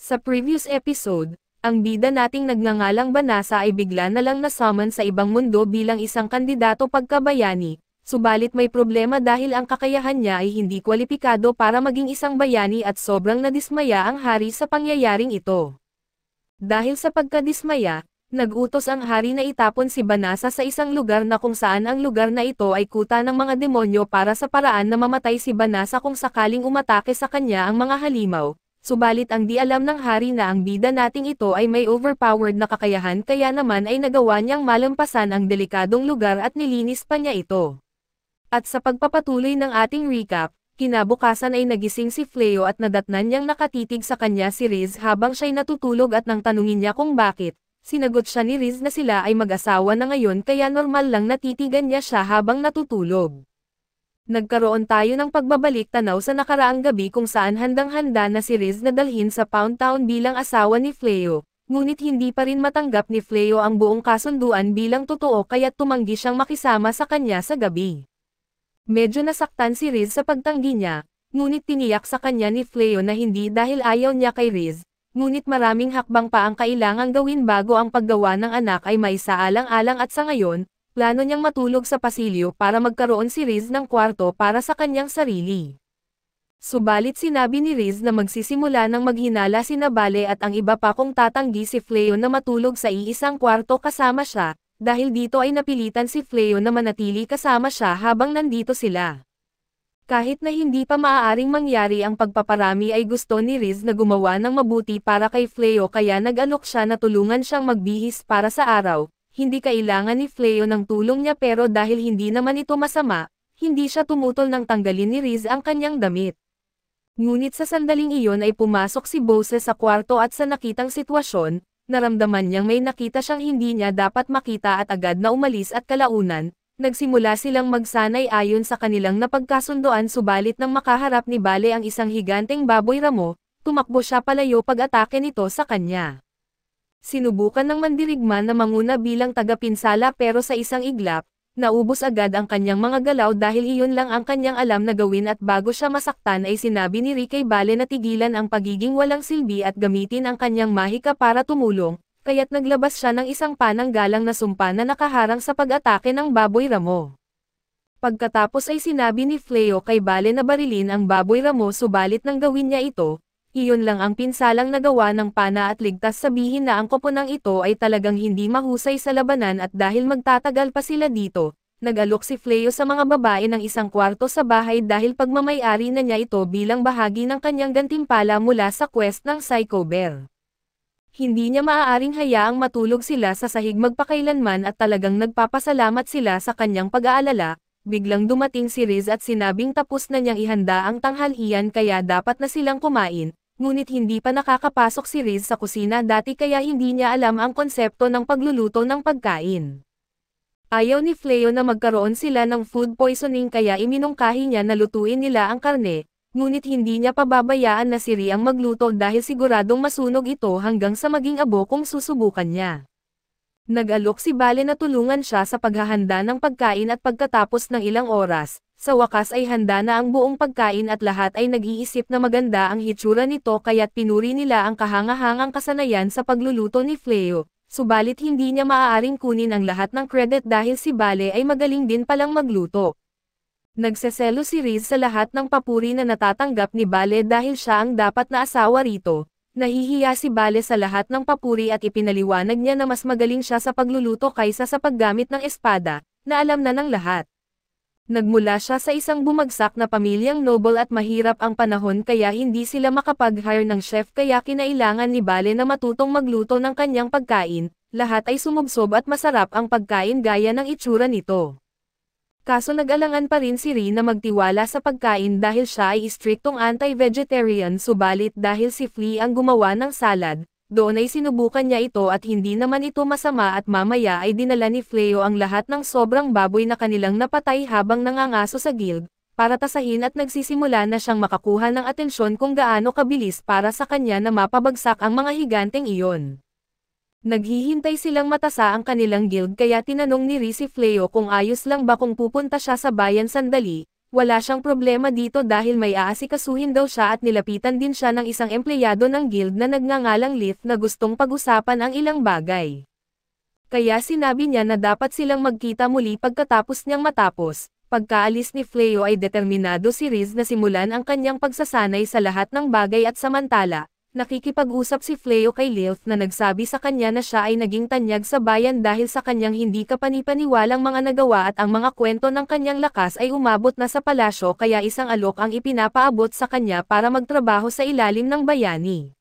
Sa previous episode, ang bida nating nagngangalang Banasa ay bigla na lang na-summon sa ibang mundo bilang isang kandidato pagkabayani, subalit may problema dahil ang kakayahan niya ay hindi kwalipikado para maging isang bayani at sobrang nadismaya ang hari sa pangyayaring ito. Dahil sa pagkadismaya, nag-utos ang hari na itapon si Banasa sa isang lugar na kung saan ang lugar na ito ay kuta ng mga demonyo para sa paraan na mamatay si Banasa kung sakaling umatake sa kanya ang mga halimaw. Subalit ang di alam ng hari na ang bida nating ito ay may overpowered na kakayahan kaya naman ay nagawa niyang malampasan ang delikadong lugar at nilinis pa niya ito. At sa pagpapatuloy ng ating recap, kinabukasan ay nagising si Fleo at nadatnan niyang nakatitig sa kanya si Riz habang siya'y natutulog at nang tanungin niya kung bakit, sinagot siya ni Riz na sila ay mag-asawa na ngayon kaya normal lang natitigan niya siya habang natutulog. Nagkaroon tayo ng pagbabalik tanaw sa nakaraang gabi kung saan handang-handa na si Riz na dalhin sa Pound Town bilang asawa ni Fleo, ngunit hindi pa rin matanggap ni Fleo ang buong kasunduan bilang totoo kaya't tumanggi siyang makisama sa kanya sa gabi. Medyo nasaktan si Riz sa pagtanggi niya, ngunit tiniyak sa kanya ni Fleo na hindi dahil ayaw niya kay Riz, ngunit maraming hakbang pa ang kailangang gawin bago ang paggawa ng anak ay may saalang-alang at sa ngayon, plano niyang matulog sa pasilyo para magkaroon si Riz ng kwarto para sa kanyang sarili. Subalit sinabi ni Riz na magsisimula ng maghinala sina Bale at ang iba pa kung tatanggi si Fleo na matulog sa iisang kwarto kasama siya, dahil dito ay napilitan si Fleo na manatili kasama siya habang nandito sila. Kahit na hindi pa maaaring mangyari ang pagpaparami ay gusto ni Riz na gumawa ng mabuti para kay Fleo kaya nag-alok siya na tulungan siyang magbihis para sa araw. Hindi kailangan ni Fleo ng tulong niya pero dahil hindi naman ito masama, hindi siya tumutol nang tanggalin ni Riz ang kanyang damit. Ngunit sa sandaling iyon ay pumasok si Bose sa kwarto at sa nakitang sitwasyon, naramdaman niyang may nakita siyang hindi niya dapat makita at agad na umalis at kalaunan, nagsimula silang magsanay ayon sa kanilang napagkasundoan subalit nang makaharap ni Bale ang isang higanteng baboy ramo, tumakbo siya palayo pag-atake nito sa kanya. Sinubukan ng mandirigma na manguna bilang tagapinsala pero sa isang iglap, naubos agad ang kanyang mga galaw dahil iyon lang ang kanyang alam na gawin at bago siya masaktan ay sinabi ni Rick kay Bale na tigilan ang pagiging walang silbi at gamitin ang kanyang mahika para tumulong, kaya't naglabas siya ng isang pananggalang na sumpa na nakaharang sa pag-atake ng baboy ramo. Pagkatapos ay sinabi ni Fleo kay Bale na barilin ang baboy ramo subalit nang gawin niya ito, iyon lang ang pinsalang nagawa ng pana at ligtas sabihin na ang koponang ito ay talagang hindi mahusay sa labanan at dahil magtatagal pa sila dito, nag-alok si Fleo sa mga babae ng isang kwarto sa bahay dahil pagmamay-ari na niya ito bilang bahagi ng kanyang gantimpala mula sa quest ng Psycho Bear. Hindi niya maaaring hayaang matulog sila sa sahig magpakailanman at talagang nagpapasalamat sila sa kanyang pag-aalala. Biglang dumating si Riz at sinabing tapos na niyang ihanda ang tanghalian kaya dapat na silang kumain. Ngunit hindi pa nakakapasok si Riz sa kusina dati kaya hindi niya alam ang konsepto ng pagluluto ng pagkain. Ayaw ni Fleo na magkaroon sila ng food poisoning kaya iminungkahi niya na lutuin nila ang karne, ngunit hindi niya pababayaan na si Ri ang magluto dahil siguradong masunog ito hanggang sa maging abo kung susubukan niya. Nag-alok si Bale na tulungan siya sa paghahanda ng pagkain at pagkatapos ng ilang oras, sa wakas ay handa na ang buong pagkain at lahat ay nag-iisip na maganda ang hitsura nito kaya't pinuri nila ang kahangahangang kasanayan sa pagluluto ni Fleo, subalit hindi niya maaaring kunin ang lahat ng credit dahil si Bale ay magaling din palang magluto. Nagseselo si Riz sa lahat ng papuri na natatanggap ni Bale dahil siya ang dapat na asawa rito. Nahihiya si Bale sa lahat ng papuri at ipinaliwanag niya na mas magaling siya sa pagluluto kaysa sa paggamit ng espada, na alam na ng lahat. Nagmula siya sa isang bumagsak na pamilyang noble at mahirap ang panahon kaya hindi sila makapag-hire ng chef kaya kinailangan ni Bale na matutong magluto ng kanyang pagkain, lahat ay sumubsob at masarap ang pagkain gaya ng itsura nito. Kaso nag-alangan pa rin si Ri na magtiwala sa pagkain dahil siya ay istriktong anti-vegetarian subalit dahil si Flea ang gumawa ng salad, doon ay sinubukan niya ito at hindi naman ito masama at mamaya ay dinala ni Fleo ang lahat ng sobrang baboy na kanilang napatay habang nangangaso sa guild, para tasahin at nagsisimula na siyang makakuha ng atensyon kung gaano kabilis para sa kanya na mapabagsak ang mga higanteng iyon. Naghihintay silang matasa ang kanilang guild kaya tinanong ni Ri si Fleo kung ayos lang ba kung pupunta siya sa bayan sandali, Wala siyang problema dito dahil may aasikasuhin daw siya at nilapitan din siya ng isang empleyado ng guild na nagngangalang Lith na gustong pag-usapan ang ilang bagay. Kaya sinabi niya na dapat silang magkita muli pagkatapos niyang matapos. Pagkaalis ni Fleo ay determinado si Riz na simulan ang kanyang pagsasanay sa lahat ng bagay at samantala, nakikipag-usap si Fleo kay Lilith na nagsabi sa kanya na siya ay naging tanyag sa bayan dahil sa kanyang hindi kapanipaniwalang mga nagawa at ang mga kwento ng kanyang lakas ay umabot na sa palasyo kaya isang alok ang ipinapaabot sa kanya para magtrabaho sa ilalim ng bayani.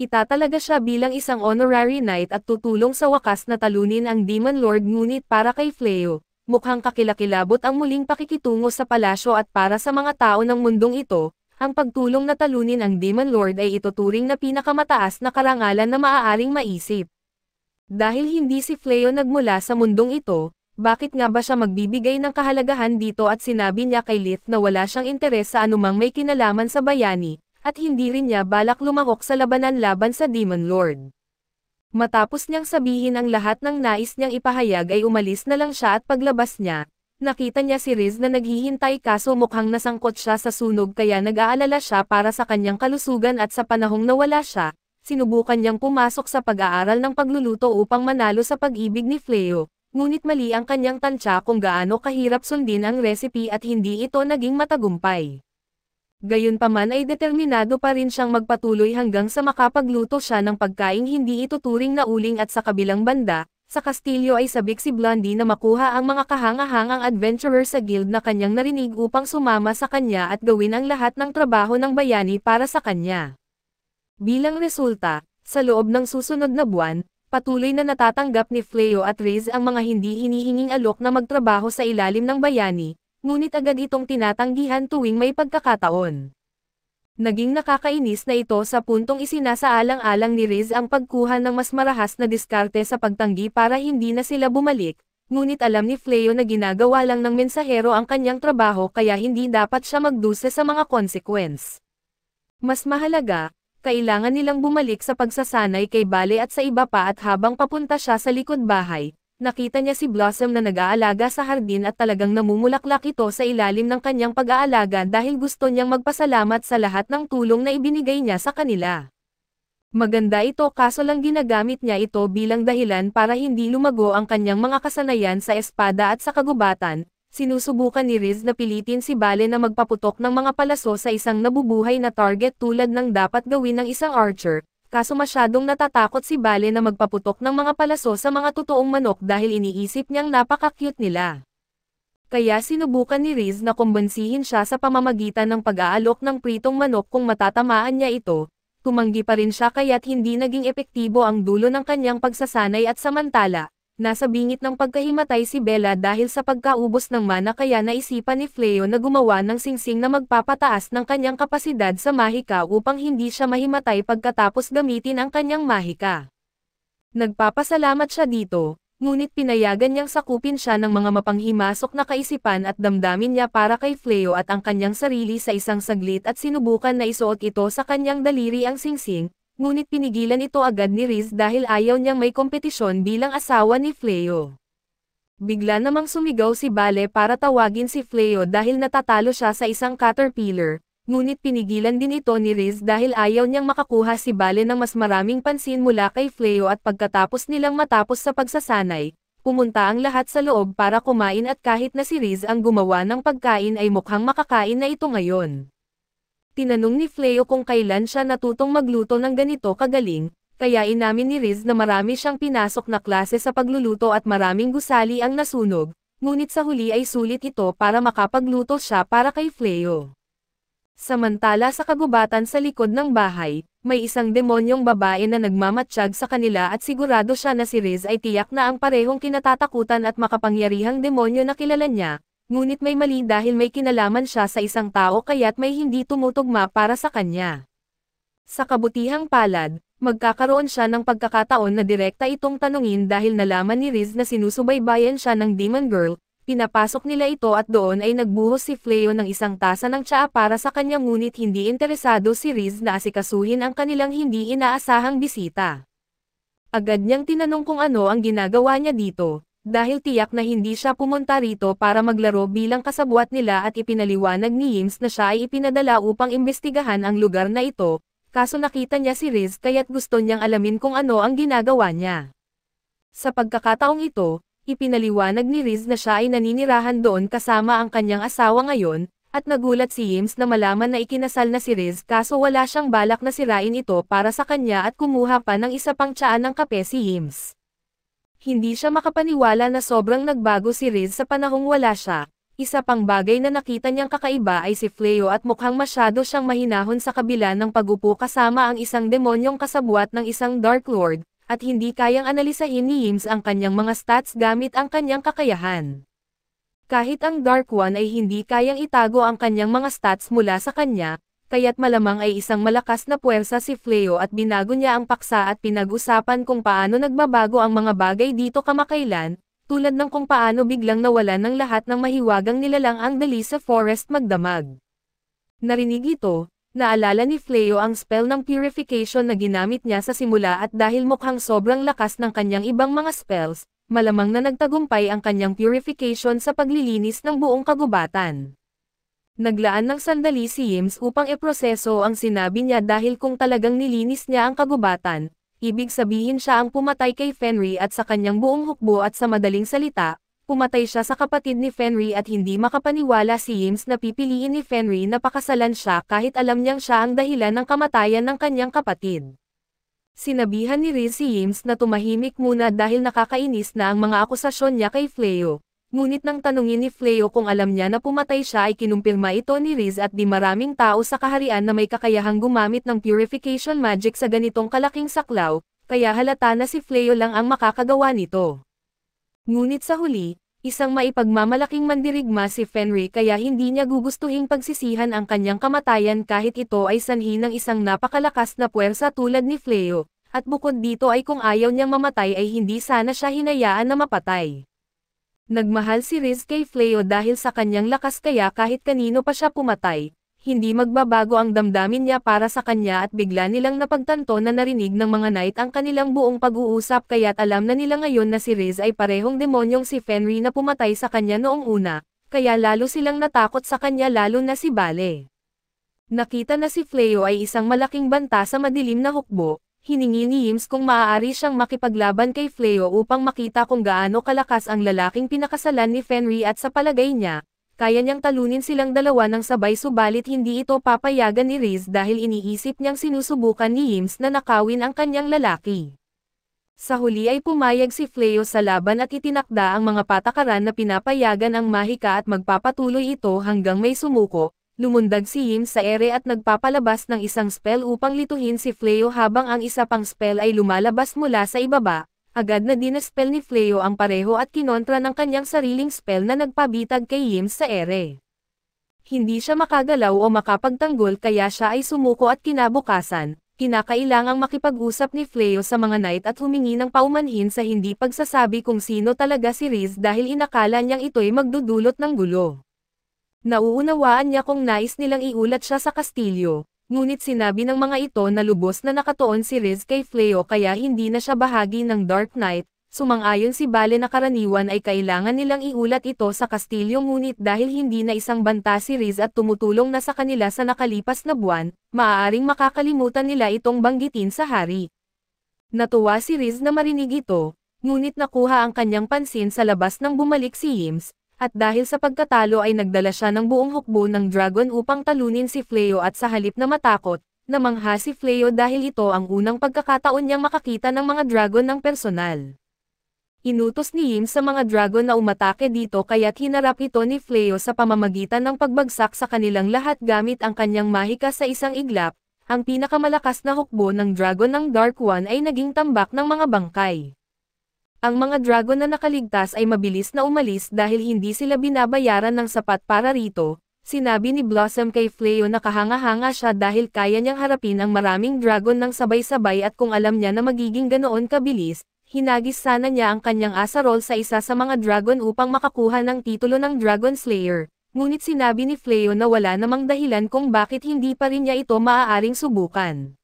Itatalaga siya bilang isang honorary knight at tutulong sa wakas na talunin ang Demon Lord ngunit para kay Fleo, mukhang kakilakilabot ang muling pakikitungo sa palasyo at para sa mga tao ng mundong ito, ang pagtulong na talunin ang Demon Lord ay ituturing na pinakamataas na karangalan na maaaring maisip. Dahil hindi si Fleo nagmula sa mundong ito, bakit nga ba siya magbibigay ng kahalagahan dito at sinabi niya kay Lith na wala siyang interes sa anumang may kinalaman sa bayani, at hindi rin niya balak lumahok sa labanan laban sa Demon Lord. Matapos niyang sabihin ang lahat ng nais niyang ipahayag ay umalis na lang siya at paglabas niya, nakita niya si Riz na naghihintay kaso mukhang nasangkot siya sa sunog kaya nag-aalala siya para sa kanyang kalusugan at sa panahong nawala siya, sinubukan niyang pumasok sa pag-aaral ng pagluluto upang manalo sa pag-ibig ni Fleo, ngunit mali ang kanyang tansya kung gaano kahirap sundin ang recipe at hindi ito naging matagumpay. Gayunpaman ay determinado pa rin siyang magpatuloy hanggang sa makapagluto siya ng pagkaing hindi ituturing na uling at sa kabilang banda, sa kastilyo ay sabik si Blondie na makuha ang mga kahangahangang adventurer sa guild na kanyang narinig upang sumama sa kanya at gawin ang lahat ng trabaho ng bayani para sa kanya. Bilang resulta, sa loob ng susunod na buwan, patuloy na natatanggap ni Fleo at Riz ang mga hindi hinihinging alok na magtrabaho sa ilalim ng bayani, ngunit agad itong tinatanggihan tuwing may pagkakataon. Naging nakakainis na ito sa puntong isinasaalang-alang ni Riz ang pagkuha ng mas marahas na diskarte sa pagtanggi para hindi na sila bumalik, ngunit alam ni Fleo na ginagawa lang ng mensahero ang kanyang trabaho kaya hindi dapat siya magdusa sa mga consequence. Mas mahalaga, kailangan nilang bumalik sa pagsasanay kay Bale at sa iba pa at habang papunta siya sa likod bahay, nakita niya si Blossom na nag-aalaga sa hardin at talagang namumulaklak ito sa ilalim ng kanyang pag-aalaga dahil gusto niyang magpasalamat sa lahat ng tulong na ibinigay niya sa kanila. Maganda ito kaso lang ginagamit niya ito bilang dahilan para hindi lumago ang kanyang mga kasanayan sa espada at sa kagubatan. Sinusubukan ni Riz na pilitin si Bale na magpaputok ng mga palaso sa isang nabubuhay na target tulad ng dapat gawin ng isang archer. Kaso masyadong natatakot si Bale na magpaputok ng mga palaso sa mga totoong manok dahil iniisip niyang napaka-cute nila. Kaya sinubukan ni Riz na kumbansihin siya sa pamamagitan ng pag-aalok ng pritong manok kung matatamaan niya ito, tumanggi pa rin siya kaya't hindi naging epektibo ang dulo ng kanyang pagsasanay at samantala, nasa bingit ng pagkahimatay si Bella dahil sa pagkaubos ng mana kaya naisipan ni Fleo na gumawa ng singsing na magpapataas ng kanyang kapasidad sa mahika upang hindi siya mahimatay pagkatapos gamitin ang kanyang mahika. Nagpapasalamat siya dito, ngunit pinayagan niyang sakupin siya ng mga mapanghimasok na kaisipan at damdamin niya para kay Fleo at ang kanyang sarili sa isang saglit at sinubukan na isuot ito sa kanyang daliri ang singsing. Ngunit pinigilan ito agad ni Riz dahil ayaw niyang may kompetisyon bilang asawa ni Fleo. Bigla namang sumigaw si Bale para tawagin si Fleo dahil natatalo siya sa isang caterpillar, ngunit pinigilan din ito ni Riz dahil ayaw niyang makakuha si Bale ng mas maraming pansin mula kay Fleo at pagkatapos nilang matapos sa pagsasanay, pumunta ang lahat sa loob para kumain at kahit na si Riz ang gumawa ng pagkain ay mukhang makakain na ito ngayon. Tinanong ni Fleo kung kailan siya natutong magluto ng ganito kagaling, kaya inamin ni Riz na marami siyang pinasok na klase sa pagluluto at maraming gusali ang nasunog, ngunit sa huli ay sulit ito para makapagluto siya para kay Fleo. Samantala sa kagubatan sa likod ng bahay, may isang demonyong babae na nagmamatsyag sa kanila at sigurado siya na si Riz ay tiyak na ang parehong kinatatakutan at makapangyarihang demonyo na kilala niya. Ngunit may mali dahil may kinalaman siya sa isang tao kaya't may hindi tumutugma para sa kanya. Sa kabutihang palad, magkakaroon siya ng pagkakataon na direkta itong tanungin dahil nalaman ni Riz na sinusubaybayan siya ng Demon Girl, pinapasok nila ito at doon ay nagbuhos si Fleo ng isang tasa ng tsaa para sa kanya ngunit hindi interesado si Riz na asikasuhin ang kanilang hindi inaasahang bisita. Agad niyang tinanong kung ano ang ginagawa niya dito. Dahil tiyak na hindi siya pumunta rito para maglaro bilang kasabwat nila at ipinaliwanag ni Yims na siya ay ipinadala upang imbestigahan ang lugar na ito, kaso nakita niya si Riz kaya't gusto niyang alamin kung ano ang ginagawa niya. Sa pagkakataong ito, ipinaliwanag ni Riz na siya ay naninirahan doon kasama ang kanyang asawa ngayon, at nagulat si Yims na malaman na ikinasal na si Riz kaso wala siyang balak na sirain ito para sa kanya at kumuha pa ng isa pang tiyaan ng kape si Yims. Hindi siya makapaniwala na sobrang nagbago si Riz sa panahong wala siya. Isa pang bagay na nakita niyang kakaiba ay si Fleo at mukhang masyado siyang mahinahon sa kabila ng pag-upo kasama ang isang demonyong kasabwat ng isang Dark Lord, at hindi kayang analisahin ni Yims ang kanyang mga stats gamit ang kanyang kakayahan. Kahit ang Dark One ay hindi kayang itago ang kanyang mga stats mula sa kanya, kaya't malamang ay isang malakas na puwersa si Fleo at binago niya ang paksa at pinag-usapan kung paano nagbabago ang mga bagay dito kamakailan, tulad ng kung paano biglang nawalan ng lahat ng mahiwagang nilalang ang dali sa forest magdamag. Narinig ito, naalala ni Fleo ang spell ng purification na ginamit niya sa simula at dahil mukhang sobrang lakas ng kanyang ibang mga spells, malamang na nagtagumpay ang kanyang purification sa paglilinis ng buong kagubatan. Naglaan ng sandali si Yims upang iproseso ang sinabi niya dahil kung talagang nilinis niya ang kagubatan, ibig sabihin siya ang pumatay kay Fenrir at sa kanyang buong hukbo at sa madaling salita, pumatay siya sa kapatid ni Fenrir at hindi makapaniwala si Yims na pipiliin ni Fenrir na pakasalan siya kahit alam niyang siya ang dahilan ng kamatayan ng kanyang kapatid. Sinabihan ni Riz si Yims na tumahimik muna dahil nakakainis na ang mga akusasyon niya kay Fleo. Ngunit nang tanungin ni Fleo kung alam niya na pumatay siya ay kinumpirma ito ni Riz at di maraming tao sa kaharian na may kakayahang gumamit ng purification magic sa ganitong kalaking saklaw, kaya halata na si Fleo lang ang makakagawa nito. Ngunit sa huli, isang maipagmamalaking mandirigma si Fenrir kaya hindi niya gugustuhing pagsisihan ang kanyang kamatayan kahit ito ay sanhi ng isang napakalakas na puwersa tulad ni Fleo, at bukod dito ay kung ayaw niyang mamatay ay hindi sana siya hinayaan na mapatay. Nagmahal si Riz kay Fleo dahil sa kanyang lakas kaya kahit kanino pa siya pumatay, hindi magbabago ang damdamin niya para sa kanya at bigla nilang napagtanto na narinig ng mga knight ang kanilang buong pag-uusap kaya't alam na nila ngayon na si Riz ay parehong demonyong si Fenrir na pumatay sa kanya noong una, kaya lalo silang natakot sa kanya lalo na si Bale. Nakita na si Fleo ay isang malaking banta sa madilim na hukbo. Hiningi ni Yims kung maaari siyang makipaglaban kay Fleo upang makita kung gaano kalakas ang lalaking pinakasalan ni Fenrir at sa palagay niya, kaya niyang talunin silang dalawa ng sabay subalit hindi ito papayagan ni Riz dahil iniisip niyang sinusubukan ni Yims na nakawin ang kanyang lalaki. Sa huli ay pumayag si Fleo sa laban at itinakda ang mga patakaran na pinapayagan ang mahika at magpapatuloy ito hanggang may sumuko. Lumundag si Yims sa ere at nagpapalabas ng isang spell upang lituhin si Fleo habang ang isa pang spell ay lumalabas mula sa ibaba. Agad na dinaspell ni Fleo ang pareho at kinontra ng kanyang sariling spell na nagpabitag kay Yims sa ere. Hindi siya makagalaw o makapagtanggol kaya siya ay sumuko at kinabukasan. Kinakailangang makipag-usap ni Fleo sa mga knight at humingi ng paumanhin sa hindi pagsasabi kung sino talaga si Riz dahil inakala niyang ito'y magdudulot ng gulo. Nauunawaan niya kung nais nilang iulat siya sa kastilyo, ngunit sinabi ng mga ito na lubos na nakatuon si Riz kay Fleo kaya hindi na siya bahagi ng Dark Knight. Sumang-ayon si Bale na karaniwan ay kailangan nilang iulat ito sa kastilyo ngunit dahil hindi na isang banta si Riz at tumutulong na sa kanila sa nakalipas na buwan, maaaring makakalimutan nila itong banggitin sa hari. Natuwa si Riz na marinig ito, ngunit nakuha ang kanyang pansin sa labas nang bumalik si Yims. At dahil sa pagkatalo ay nagdala siya ng buong hukbo ng dragon upang talunin si Fleo at sa halip na matakot, namangha si Fleo dahil ito ang unang pagkakataon niyang makakita ng mga dragon ng personal. Inutos ni Yims sa mga dragon na umatake dito kaya't hinarap ito ni Fleo sa pamamagitan ng pagbagsak sa kanilang lahat gamit ang kanyang mahika sa isang iglap. Ang pinakamalakas na hukbo ng dragon ng Dark One ay naging tambak ng mga bangkay. Ang mga dragon na nakaligtas ay mabilis na umalis dahil hindi sila binabayaran ng sapat para rito. Sinabi ni Blossom kay Fleo na kahanga-hanga siya dahil kaya niyang harapin ang maraming dragon ng sabay-sabay at kung alam niya na magiging ganoon kabilis, hinagis sana niya ang kanyang asarol sa isa sa mga dragon upang makakuha ng titulo ng Dragon Slayer. Ngunit sinabi ni Fleo na wala namang dahilan kung bakit hindi pa rin niya ito maaaring subukan.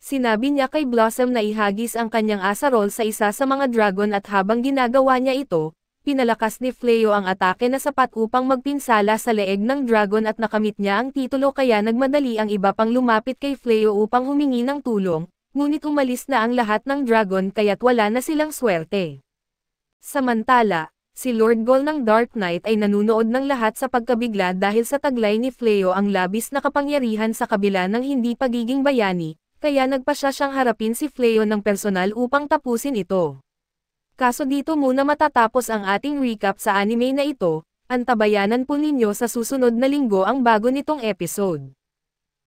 Sinabi niya kay Blossom na ihagis ang kanyang asarol sa isa sa mga dragon at habang ginagawa niya ito, pinalakas ni Fleo ang atake na sapat upang magpinsala sa leeg ng dragon at nakamit niya ang titulo kaya nagmadali ang iba pang lumapit kay Fleo upang humingi ng tulong, ngunit umalis na ang lahat ng dragon kaya't wala na silang swerte. Samantala, si Lord Gol ng Dark Knight ay nanunood ng lahat sa pagkabigla dahil sa taglay ni Fleo ang labis na kapangyarihan sa kabila ng hindi pagiging bayani, kaya nagpasya siyang harapin si Fleo ng personal upang tapusin ito. Kaso dito muna matatapos ang ating recap sa anime na ito, antabayanan po ninyo sa susunod na linggo ang bago nitong episode.